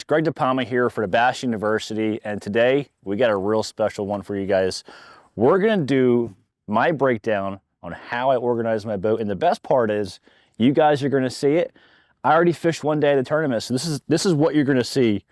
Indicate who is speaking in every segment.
Speaker 1: Greg DePalma here for the Bass University, and today we got a real special one for you guys. We're gonna do my breakdown on how I organize my boat, and the best part is you guys are gonna see it. I already fished one day of the tournament, so this is what you're gonna see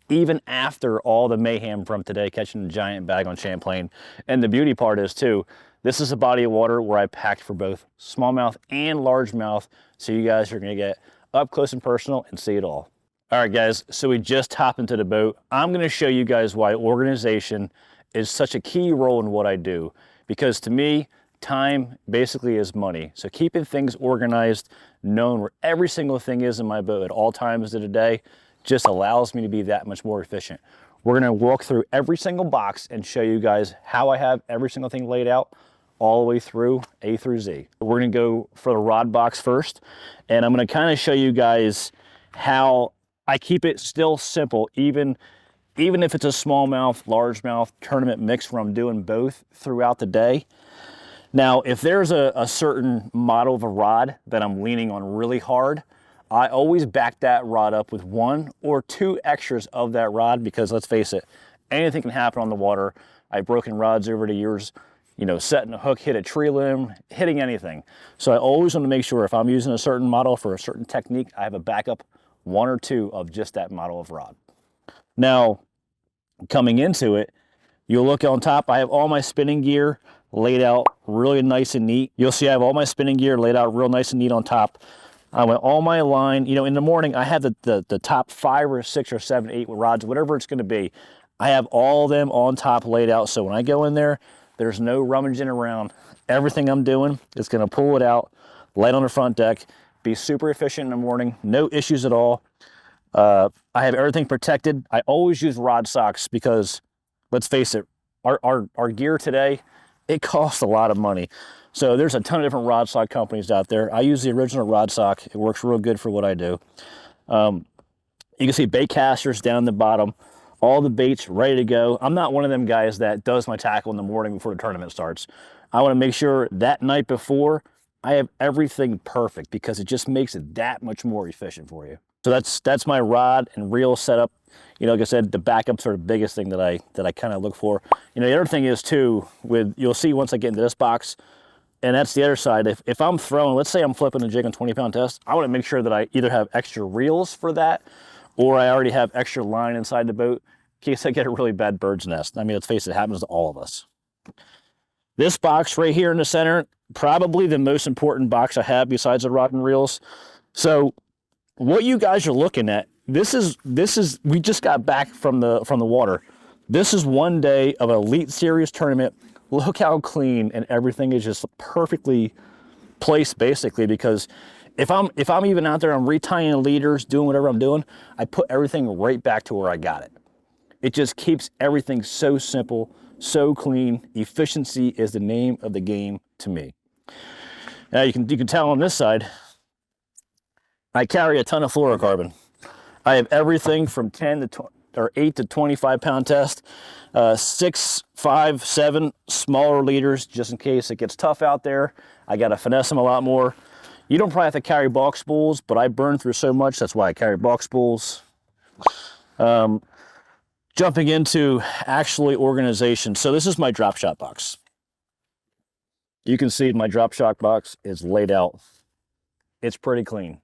Speaker 1: even after all the mayhem from today, catching a giant bag on Champlain. And the beauty part is too, this is a body of water where I packed for both smallmouth and largemouth, so you guys are gonna get up close and personal and see it all. All right, guys, so we just hopped into the boat. I'm gonna show you guys why organization is such a key role in what I do, because to me, time basically is money. So keeping things organized, knowing where every single thing is in my boat at all times of the day, just allows me to be that much more efficient. We're gonna walk through every single box and show you guys how I have every single thing laid out all the way through A through Z. We're gonna go for the rod box first, and I'm gonna kind of show you guys how I keep it still simple, even if it's a smallmouth, largemouth tournament mix where I'm doing both throughout the day. Now, if there's a certain model of a rod that I'm leaning on really hard, I always back that rod up with 1 or 2 extras of that rod, because let's face it, anything can happen on the water. I've broken rods over the years, you know, setting a hook, hit a tree limb, hitting anything. So I always want to make sure if I'm using a certain model for a certain technique, I have a backup 1 or 2 of just that model of rod. Now, coming into it, you'll look on top, I have all my spinning gear laid out really nice and neat. You'll see I have all my spinning gear laid out real nice and neat on top. I went all my line, you know, in the morning, I have the top 5 or 6 or 7, 8 rods, whatever it's gonna be. I have all of them on top laid out, so when I go in there, there's no rummaging around. Everything I'm doing is gonna pull it out, lay it on the front deck, be super efficient in the morning, no issues at all. I have everything protected. I always use rod socks because, let's face it, our gear today, it costs a lot of money. So there's a ton of different rod sock companies out there. I use the original rod sock. It works real good for what I do. You can see bait casters down the bottom, all the baits ready to go. I'm not one of them guys that does my tackle in the morning before the tournament starts. I want to make sure that night before I have everything perfect, because it just makes it that much more efficient for you. So that's my rod and reel setup. You know, like I said, the backups are the biggest thing that I kind of look for. You know, the other thing is too, you'll see once I get into this box, and that's the other side. If I'm throwing, let's say I'm flipping a jig on 20-pound test, I want to make sure that I either have extra reels for that, or I already have extra line inside the boat in case I get a really bad bird's nest. I mean, let's face it, it happens to all of us. This box right here in the center, probably the most important box I have besides the rod and reels. So what you guys are looking at, this is we just got back from the water. This is one day of an Elite Series tournament. Look how clean, and everything is just perfectly placed, basically, because if I'm even out there, I'm retying leaders, doing whatever I'm doing, I put everything right back to where I got it. It just keeps everything so simple, so clean. Efficiency is the name of the game to me. Now you can tell on this side, I carry a ton of fluorocarbon. I have everything from 8 to 25-pound test, 6, 5, 7 smaller leaders, just in case it gets tough out there. I got to finesse them a lot more. You don't probably have to carry bulk spools, but I burn through so much, that's why I carry bulk spools. Jumping into actually organization. So this is my drop shot box. You can see my drop shot box is laid out. It's pretty clean.